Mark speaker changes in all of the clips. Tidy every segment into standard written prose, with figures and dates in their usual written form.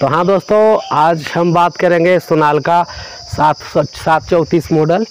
Speaker 1: तो हाँ दोस्तों, आज हम बात करेंगे सोनालिका 734 मॉडल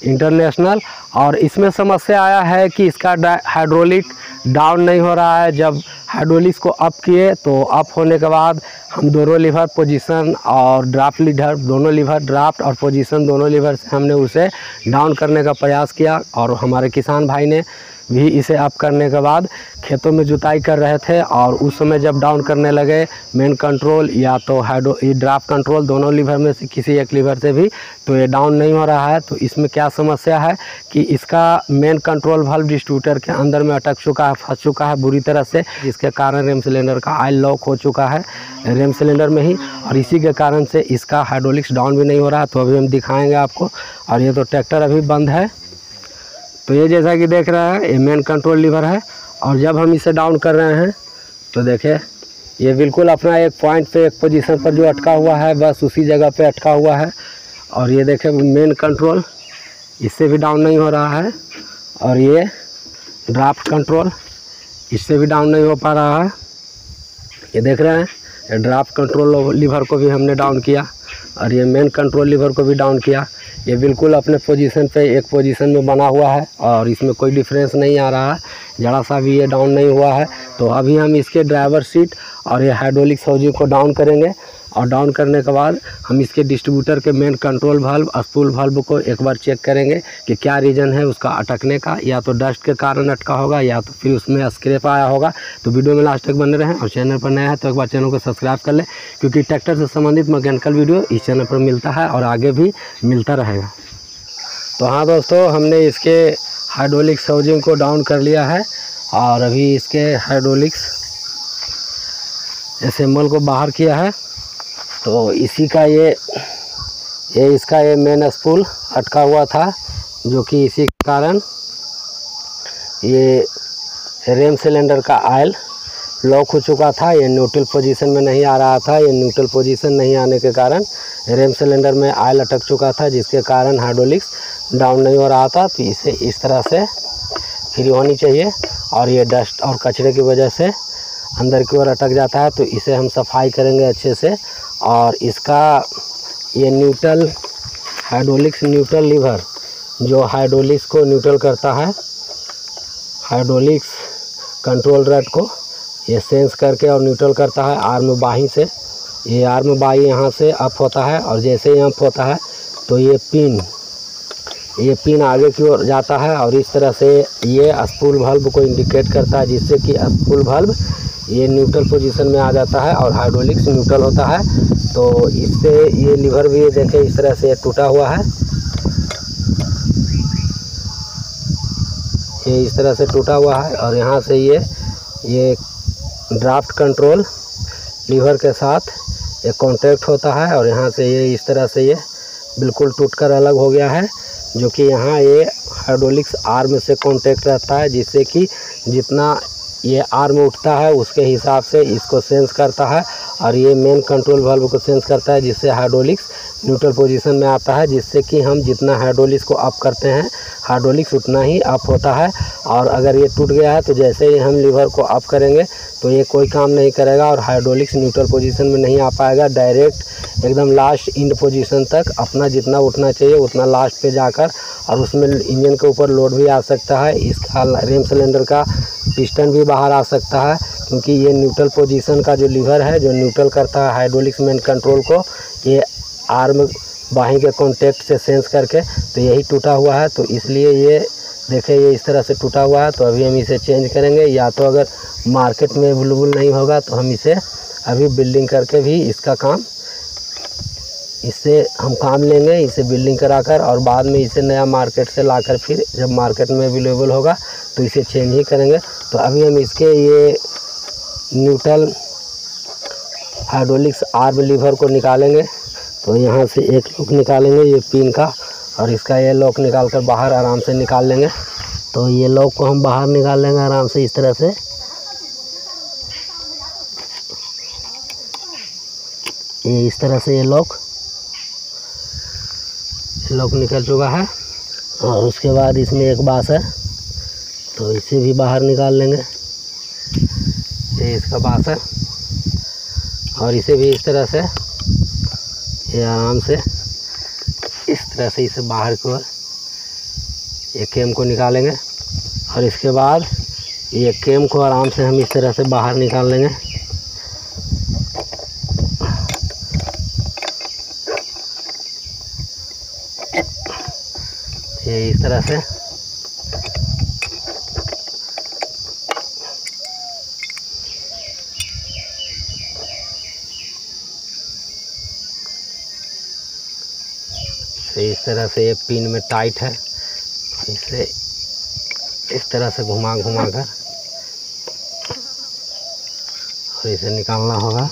Speaker 1: इंटरनेशनल। और इसमें समस्या आया है कि इसका हाइड्रोलिक डाउन नहीं हो रहा है। जब हाइड्रोलिक्स को अप किए तो अप होने के बाद हम दोनों लीवर पोजीशन और ड्राफ्ट लीवर दोनों लीवर ड्राफ्ट और पोजीशन दोनों लीवर से हमने उसे डाउन करने का प्रयास किया। और हमारे किसान भाई ने भी इसे अप करने के बाद खेतों में जुताई कर रहे थे और उस समय जब डाउन करने लगे मेन कंट्रोल या तो ड्राफ्ट कंट्रोल दोनों लीवर में से किसी एक लीवर से भी, तो ये डाउन नहीं हो रहा है। तो इसमें क्या समस्या है कि इसका मेन कंट्रोल वाल्व डिस्ट्रीब्यूटर के अंदर में अटक चुका है, फंस चुका है बुरी तरह से, जिसके कारण रेम सिलेंडर का ऑयल लॉक हो चुका है रेम सिलेंडर में ही, और इसी के कारण से इसका हाइड्रोलिक्स डाउन भी नहीं हो रहा। तो अभी हम दिखाएंगे आपको। और ये तो ट्रैक्टर अभी बंद है। तो ये जैसा कि देख रहे हैं ये मेन कंट्रोल लीवर है। और जब हम इसे डाउन कर रहे हैं तो देखिए ये बिल्कुल अपना एक पॉइंट पे, एक पोजीशन पर जो अटका हुआ है बस उसी जगह पे अटका हुआ है। और ये देखें मेन कंट्रोल, इससे भी डाउन नहीं हो रहा है। और ये ड्राफ्ट कंट्रोल, इससे भी डाउन नहीं हो पा रहा है। ये देख रहे हैं ये ड्राफ्ट कंट्रोल लीवर को भी हमने डाउन किया और ये मेन कंट्रोल लीवर को भी डाउन किया। ये बिल्कुल अपने पोजीशन पे एक पोजीशन में बना हुआ है और इसमें कोई डिफरेंस नहीं आ रहा है, ज़रा सा भी ये डाउन नहीं हुआ है। तो अभी हम इसके ड्राइवर सीट और ये हाइड्रोलिक्स हाउसिंग को डाउन करेंगे। और डाउन करने के बाद हम इसके डिस्ट्रीब्यूटर के main control valve spool valve को एक बार चेक करेंगे कि क्या रीज़न है उसका अटकने का। या तो डस्ट के कारण अटका होगा या तो फिर उसमें स्क्रैप आया होगा। तो वीडियो में लास्ट तक बने रहें और चैनल पर नया है तो एक बार चैनल को सब्सक्राइब कर लें, क्योंकि ट्रैक्टर से संबंधित मैकेनिकल वीडियो इस चैनल पर मिलता है और आगे भी मिलता रहेगा। तो हाँ दोस्तों, हमने इसके हाइड्रोलिक्स हाउसिंग को डाउन कर लिया है और अभी इसके हाइड्रोलिक्स असेंबल को बाहर किया है। तो इसी का ये इसका ये मेन स्पूल अटका हुआ था, जो कि इसी के कारण ये रेम सिलेंडर का ऑयल लॉक हो चुका था। ये न्यूट्रल पोजीशन में नहीं आ रहा था। ये न्यूट्रल पोजीशन नहीं आने के कारण रेम सिलेंडर में ऑयल अटक चुका था, जिसके कारण हाइड्रोलिक्स डाउन नहीं हो रहा था। तो इसे इस तरह से फ्री होनी चाहिए। और ये डस्ट और कचरे की वजह से अंदर की ओर अटक जाता है। तो इसे हम सफाई करेंगे अच्छे से। और इसका ये न्यूट्रल हाइड्रोलिक्स न्यूट्रल लीवर जो हाइड्रोलिक्स को न्यूट्रल करता है, हाइड्रोलिक्स कंट्रोल रड को ये सेंस करके और न्यूट्रल करता है आर्म बाही से। ये आर्म बाही यहाँ से अप होता है और जैसे ही अप होता है तो ये पिन आगे की ओर जाता है और इस तरह से ये स्पूल वाल्व को इंडिकेट करता है, जिससे कि स्पूल वाल्व ये न्यूट्रल पोजीशन में आ जाता है और हाइड्रोलिक्स न्यूट्रल होता है। तो इससे ये लीवर भी देखें इस तरह से टूटा हुआ है, ये इस तरह से टूटा हुआ है। और यहाँ से ये ड्राफ्ट कंट्रोल लीवर के साथ ये कॉन्टैक्ट होता है और यहाँ से ये इस तरह से ये बिल्कुल टूटकर अलग हो गया है, जो कि यहाँ ये हाइड्रोलिक्स आर्म से कॉन्टैक्ट रहता है, जिससे कि जितना ये आर्म उठता है उसके हिसाब से इसको सेंस करता है और ये मेन कंट्रोल वाल्व को सेंस करता है, जिससे हाइड्रोलिक्स न्यूट्रल पोजीशन में आता है, जिससे कि हम जितना हाइड्रोलिक्स को अप करते हैं हाइड्रोलिक्स उतना ही अप होता है। और अगर ये टूट गया है तो जैसे ही हम लीवर को अप करेंगे तो ये कोई काम नहीं करेगा और हाइड्रोलिक्स न्यूट्रल पोजीशन में नहीं आ पाएगा। डायरेक्ट एकदम लास्ट इंड पोजीशन तक अपना जितना उठना चाहिए उतना लास्ट पे जाकर, और उसमें इंजन के ऊपर लोड भी आ सकता है। इसका रेम सिलेंडर का पिस्टन भी बाहर आ सकता है, क्योंकि ये न्यूट्रल पोजीशन का जो लीवर है जो न्यूट्रल करता है हाइड्रोलिक्स मेन कंट्रोल को, ये आर्म बाही के कॉन्टैक्ट से सेंस करके तो यही टूटा हुआ है। तो इसलिए ये देखें ये इस तरह से टूटा हुआ है। तो अभी हम इसे चेंज करेंगे, या तो अगर मार्केट में अवेलेबल नहीं होगा तो हम इसे अभी बिल्डिंग करके भी इसका काम इससे हम काम लेंगे, इसे बिल्डिंग कराकर, और बाद में इसे नया मार्केट से लाकर फिर जब मार्केट में अवेलेबल होगा तो इसे चेंज ही करेंगे। तो अभी हम इसके ये न्यूट्रल हाइड्रोलिक्स आर्म लीवर को निकालेंगे। तो यहाँ से एक लॉक निकालेंगे ये पिन का, और इसका ये लॉक निकाल कर बाहर आराम से निकाल लेंगे। तो ये लॉक को हम बाहर निकाल लेंगे आराम से इस तरह से। ये इस तरह से ये लॉक निकल चुका है। और उसके बाद इसमें एक बास है तो इसे भी बाहर निकाल लेंगे। ये इसका बास है। और इसे भी इस तरह से ये आराम से इस तरह से इसे बाहर की ओर ये केम को निकालेंगे। और इसके बाद ये केम को आराम से हम इस तरह से बाहर निकाल लेंगे। ये इस तरह से इस तरह से ये पिन में टाइट है, इसे इस तरह से घुमा घुमा कर और इसे निकालना होगा।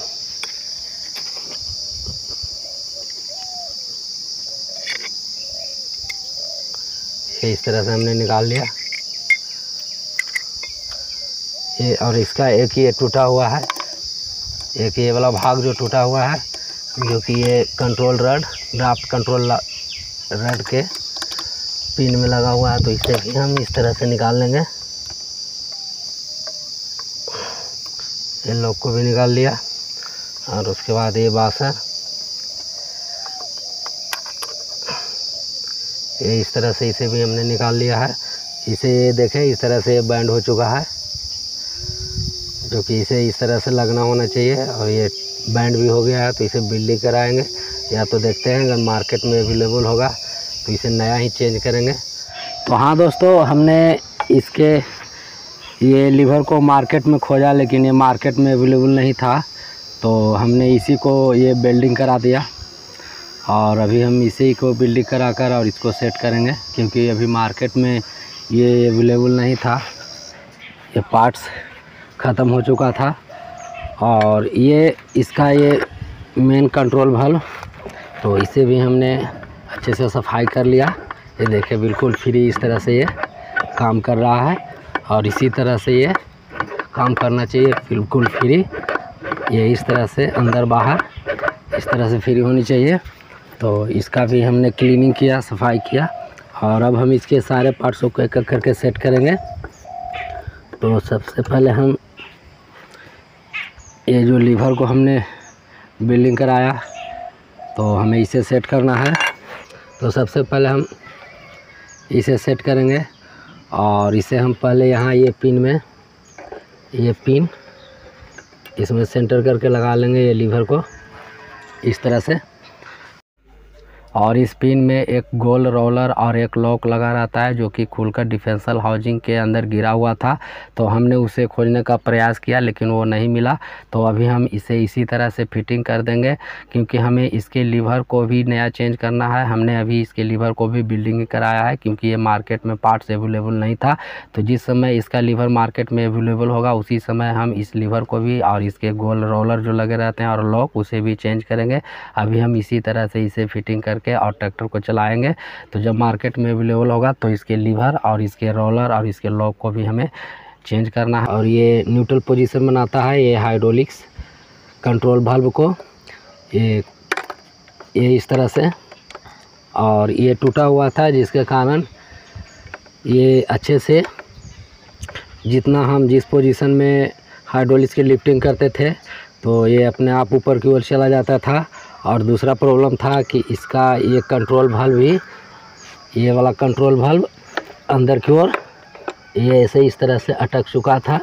Speaker 1: ये इस तरह से हमने निकाल लिया ये। और इसका एक ये टूटा हुआ है, एक ये वाला भाग जो टूटा हुआ है, जो कि ये control rod, draft control rod के पिन में लगा हुआ है, तो इसे भी हम इस तरह से निकाल लेंगे। ये लॉक को भी निकाल लिया। और उसके बाद ये बासर, ये इस तरह से इसे भी हमने निकाल लिया है। इसे ये देखें इस तरह से बैंड हो चुका है, जो कि इसे इस तरह से लगना होना चाहिए। और ये बैंड भी हो गया है, तो इसे बिल्डिंग कराएंगे, या तो देखते हैं अगर मार्केट में अवेलेबल होगा तो इसे नया ही चेंज करेंगे। तो हाँ दोस्तों, हमने इसके ये लीवर को मार्केट में खोजा, लेकिन ये मार्केट में अवेलेबल नहीं था, तो हमने इसी को ये वेल्डिंग करा दिया। और अभी हम इसी को वेल्डिंग कराकर और इसको सेट करेंगे, क्योंकि अभी मार्केट में ये अवेलेबल नहीं था, ये पार्ट्स ख़त्म हो चुका था। और ये इसका ये मेन कंट्रोल वाल्व, तो इसे भी हमने अच्छे से सफाई कर लिया। ये देखिए बिल्कुल फ्री इस तरह से ये काम कर रहा है, और इसी तरह से ये काम करना चाहिए, बिल्कुल फ्री। ये इस तरह से अंदर बाहर इस तरह से फ्री होनी चाहिए। तो इसका भी हमने क्लीनिंग किया, सफाई किया। और अब हम इसके सारे पार्ट्सों को एक एक करके सेट करेंगे। तो सबसे पहले हम ये जो लीवर को हमने बिल्डिंग कराया, तो हमें इसे सेट करना है। तो सबसे पहले हम इसे सेट करेंगे, और इसे हम पहले यहाँ ये पिन में, ये पिन इसमें सेंटर करके लगा लेंगे ये लीवर को इस तरह से। और इस पिन में एक गोल रोलर और एक लॉक लगा रहता है, जो कि खुलकर डिफेंसल हाउसिंग के अंदर गिरा हुआ था। तो हमने उसे खोजने का प्रयास किया, लेकिन वो नहीं मिला। तो अभी हम इसे इसी तरह से फिटिंग कर देंगे, क्योंकि हमें इसके लीवर को भी नया चेंज करना है। हमने अभी इसके लीवर को भी बिल्डिंग कराया है, क्योंकि ये मार्केट में पार्ट्स अवेलेबल नहीं था। तो जिस समय इसका लीवर मार्केट में अवेलेबल होगा, उसी समय हम इस लीवर को भी और इसके गोल रोलर जो लगे रहते हैं और लॉक, उसे भी चेंज करेंगे। अभी हम इसी तरह से इसे फिटिंग करके और ट्रैक्टर को चलाएंगे। तो जब मार्केट में अवेलेबल होगा, तो इसके लीवर और इसके रोलर और इसके लॉक को भी हमें चेंज करना है। और ये न्यूट्रल पोजीशन बनाता है ये हाइड्रोलिक्स कंट्रोल वाल्व को, ये इस तरह से। और ये टूटा हुआ था, जिसके कारण ये अच्छे से, जितना हम जिस पोजीशन में हाइड्रोलिक्स की लिफ्टिंग करते थे, तो ये अपने आप ऊपर की ओर चला जाता था। और दूसरा प्रॉब्लम था कि इसका ये कंट्रोल वाल्व भी, ये वाला कंट्रोल वाल्व अंदर की ओर ये ऐसे इस तरह से अटक चुका था,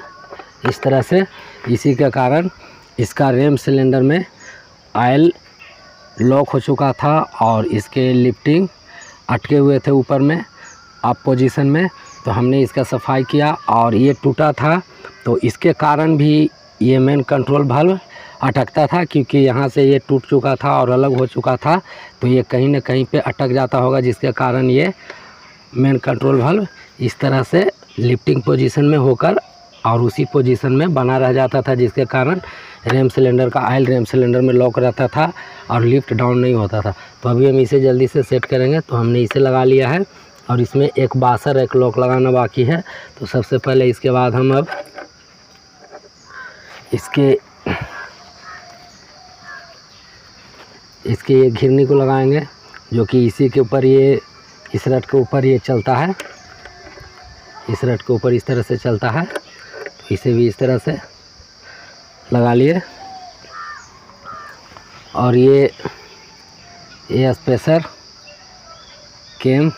Speaker 1: इस तरह से। इसी के कारण इसका रेम सिलेंडर में ऑयल लॉक हो चुका था, और इसके लिफ्टिंग अटके हुए थे ऊपर में अप पोजीशन में। तो हमने इसका सफाई किया, और ये टूटा था, तो इसके कारण भी ये मेन कंट्रोल वाल्व अटकता था, क्योंकि यहाँ से ये टूट चुका था और अलग हो चुका था। तो ये कहीं ना कहीं पे अटक जाता होगा, जिसके कारण ये मेन कंट्रोल वाल्व इस तरह से लिफ्टिंग पोजीशन में होकर और उसी पोजीशन में बना रह जाता था, जिसके कारण रेम सिलेंडर का ऑयल रेम सिलेंडर में लॉक रहता था और लिफ्ट डाउन नहीं होता था। तो अभी हम इसे जल्दी से सेट करेंगे। तो हमने इसे लगा लिया है, और इसमें एक बासर एक लॉक लगाना बाकी है। तो सबसे पहले इसके बाद हम अब इसके ये घिरनी को लगाएंगे, जो कि इसी के ऊपर ये, इस रट के ऊपर ये चलता है, इस रट के ऊपर इस तरह से चलता है। तो इसे भी इस तरह से लगा लिए। और ये स्पेसर केम,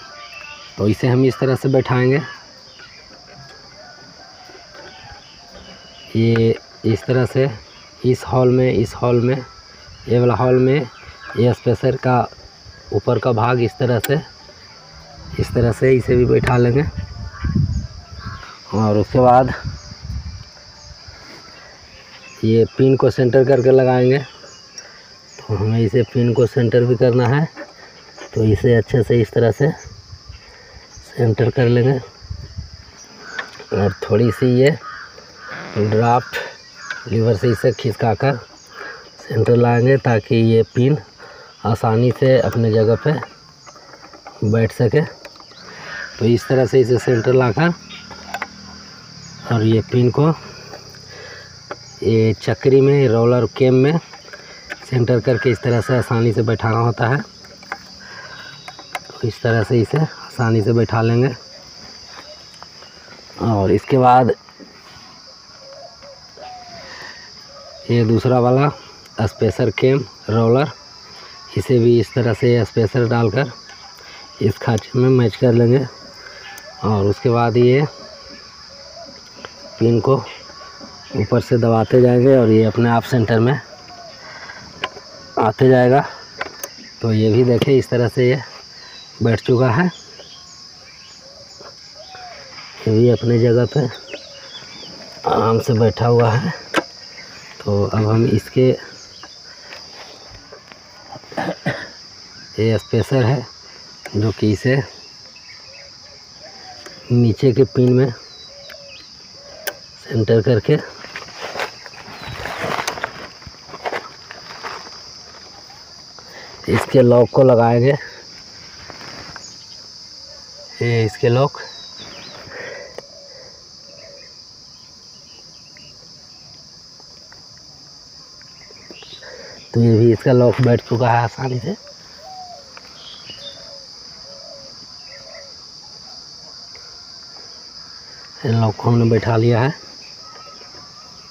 Speaker 1: तो इसे हम इस तरह से बैठाएंगे। ये इस तरह से इस हॉल में ये वाला हॉल में ये स्पेसर का ऊपर का भाग इस तरह से इसे भी बैठा लेंगे। और उसके बाद ये पिन को सेंटर करके लगाएंगे। तो हमें इसे पिन को सेंटर भी करना है, तो इसे अच्छे से इस तरह से सेंटर कर लेंगे। और थोड़ी सी ये ड्राफ्ट लीवर से इसे खिसका कर सेंटर लाएंगे, ताकि ये पिन आसानी से अपने जगह पे बैठ सके। तो इस तरह से इसे सेंटर लाकर और ये पिन को ये चक्री में, रोलर केम में सेंटर करके इस तरह से आसानी से बैठाना होता है। तो इस तरह से इसे आसानी से बैठा लेंगे। और इसके बाद ये दूसरा वाला स्पेसर केम रोलर, इसे भी इस तरह से स्पेसर डालकर इस खांचे में मैच कर लेंगे। और उसके बाद ये पिन को ऊपर से दबाते जाएंगे और ये अपने आप सेंटर में आते जाएगा। तो ये भी देखें इस तरह से ये बैठ चुका है, ये भी अपने जगह पे आराम से बैठा हुआ है। तो अब हम इसके ये स्पेसर है जो कि इसे नीचे के पिन में सेंटर करके इसके लॉक को लगाएंगे। ये इसके लॉक, तो ये भी इसका लॉक बैठ चुका है आसानी से। लॉक को हमने बैठा लिया है।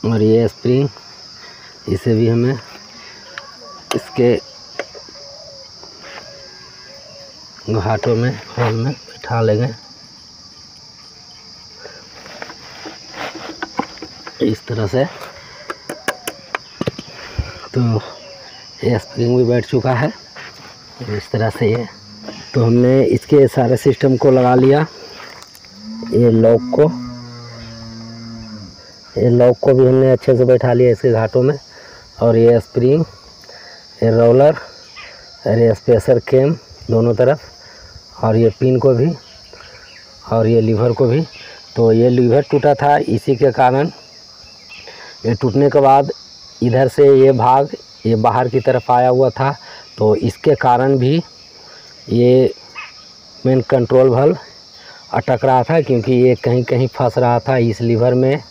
Speaker 1: और ये स्प्रिंग, इसे भी हमें इसके घाटों में, होल में बैठा लेंगे इस तरह से। तो ये स्प्रिंग भी बैठ चुका है इस तरह से। ये तो हमने इसके सारे सिस्टम को लगा लिया। ये लॉक को भी हमने अच्छे से बैठा लिया इसके घाटों में। और ये स्प्रिंग, ये रोलर और ये स्पेसर केम दोनों तरफ, और ये पिन को भी और ये लीवर को भी। तो ये लीवर टूटा था, इसी के कारण ये टूटने के बाद इधर से ये भाग ये बाहर की तरफ आया हुआ था। तो इसके कारण भी ये मेन कंट्रोल वाल्व अटक रहा था, क्योंकि ये कहीं कहीं फंस रहा था इस लीवर में,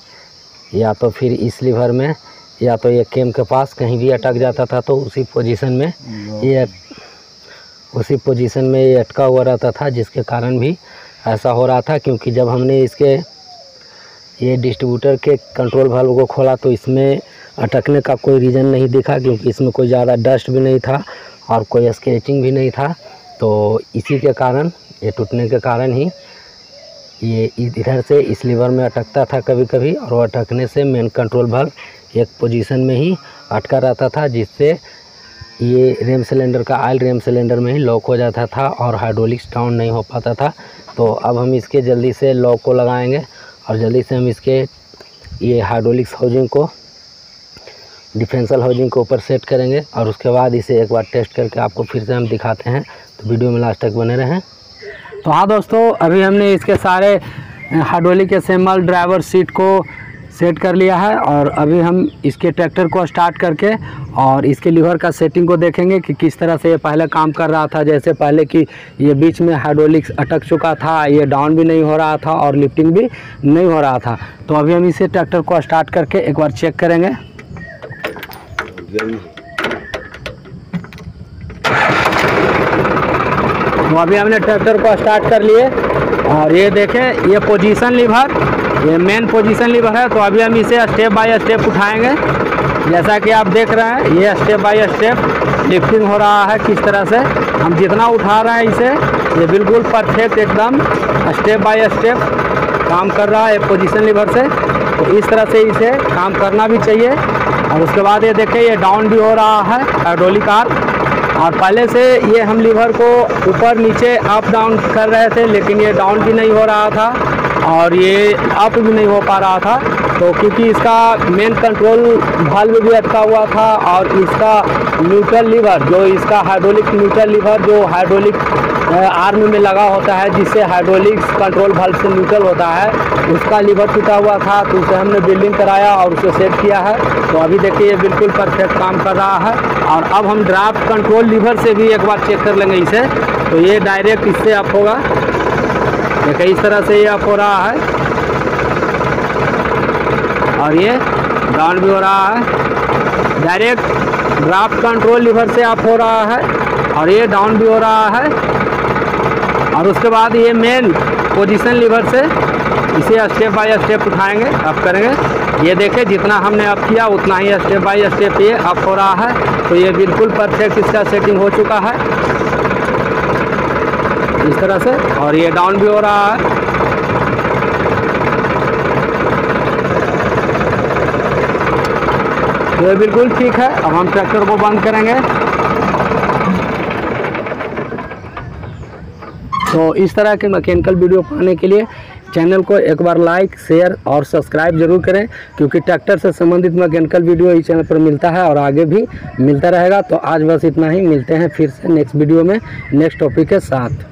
Speaker 1: या तो फिर इस लीवर में, या तो ये केम के पास कहीं भी अटक जाता था। तो उसी पोजीशन में ये अटका हुआ रहता था, जिसके कारण भी ऐसा हो रहा था। क्योंकि जब हमने इसके ये डिस्ट्रीब्यूटर के कंट्रोल वाल्व को खोला तो इसमें अटकने का कोई रीज़न नहीं दिखा, क्योंकि इसमें कोई ज़्यादा डस्ट भी नहीं था और कोई स्क्रैचिंग भी नहीं था। तो इसी के कारण, ये टूटने के कारण ही ये इधर से इस लीवर में अटकता था कभी कभी, और वो अटकने से मेन कंट्रोल वाल्व एक पोजीशन में ही अटका रहता था, जिससे ये रेम सिलेंडर का ऑयल रेम सिलेंडर में ही लॉक हो जाता था और हाइड्रोलिक्स डाउन नहीं हो पाता था। तो अब हम इसके जल्दी से लॉक को लगाएंगे और जल्दी से हम इसके ये हाइड्रोलिक्स हाउजिंग को, डिफरेंशियल हाउजिंग को ऊपर सेट करेंगे। और उसके बाद इसे एक बार टेस्ट करके आपको फिर से हम दिखाते हैं। तो वीडियो में लास्ट तक बने रहें। तो हाँ दोस्तों, अभी हमने इसके सारे हाइड्रोलिक असेंबल ड्राइवर सीट को सेट कर लिया है। और अभी हम इसके ट्रैक्टर को स्टार्ट करके और इसके लीवर का सेटिंग को देखेंगे कि किस तरह से ये पहले काम कर रहा था। जैसे पहले कि ये बीच में हाइड्रोलिक्स अटक चुका था, ये डाउन भी नहीं हो रहा था और लिफ्टिंग भी नहीं हो रहा था। तो अभी हम इसे ट्रैक्टर को स्टार्ट करके एक बार चेक करेंगे। तो अभी हमने ट्रैक्टर को स्टार्ट कर लिए और ये देखें, ये पोजीशन लीवर, ये मेन पोजीशन लीवर है। तो अभी हम इसे स्टेप बाय स्टेप उठाएंगे जैसा कि आप देख रहे हैं ये स्टेप बाय स्टेप लिफ्टिंग हो रहा है। किस तरह से हम जितना उठा रहे हैं इसे, ये बिल्कुल परफेक्ट एकदम स्टेप बाय स्टेप काम कर रहा है पोजीशन लीवर से। तो इस तरह से इसे काम करना भी चाहिए। और उसके बाद ये देखें ये डाउन भी हो रहा है हाइड्रोलिक आर्म। और पहले से ये हम लीवर को ऊपर नीचे अप डाउन कर रहे थे, लेकिन ये डाउन भी नहीं हो रहा था और ये अप भी नहीं हो पा रहा था। तो क्योंकि इसका मेन कंट्रोल वाल्व भी अटका हुआ था और इसका न्यूट्रल लीवर जो इसका हाइड्रोलिक न्यूट्रल लीवर जो हाइड्रोलिक आर्म में लगा होता है, जिससे हाइड्रोलिक कंट्रोल वाल्व से न्यूट्रल होता है, उसका लीवर टूटा हुआ था। तो उसे हमने बिल्डिंग कराया और उसे सेट किया है। तो अभी देखिए ये बिल्कुल परफेक्ट काम कर रहा है। और अब हम ड्राफ्ट कंट्रोल लीवर से भी एक बार चेक कर लेंगे इसे। तो ये डायरेक्ट इससे अप होगा, देखिए इस तरह से ये अप हो रहा है और ये डाउन भी हो रहा है। डायरेक्ट ड्राफ्ट कंट्रोल लीवर से अप हो रहा है और ये डाउन भी हो रहा है। और उसके बाद ये मेन पोजीशन लीवर से इसे स्टेप बाय स्टेप उठाएंगे, अप करेंगे। ये देखें जितना हमने अप किया उतना ही स्टेप बाय स्टेप ये अप हो रहा है। तो ये बिल्कुल परफेक्ट इसका सेटिंग हो चुका है इस तरह से। और ये डाउन भी हो रहा है। ये बिल्कुल ठीक है। अब हम ट्रैक्टर को बंद करेंगे। तो इस तरह के मैकेनिकल वीडियो पाने के लिए चैनल को एक बार लाइक शेयर और सब्सक्राइब जरूर करें, क्योंकि ट्रैक्टर से संबंधित मैकेनिकल वीडियो इस चैनल पर मिलता है और आगे भी मिलता रहेगा। तो आज बस इतना ही, मिलते हैं फिर से नेक्स्ट वीडियो में नेक्स्ट टॉपिक के साथ।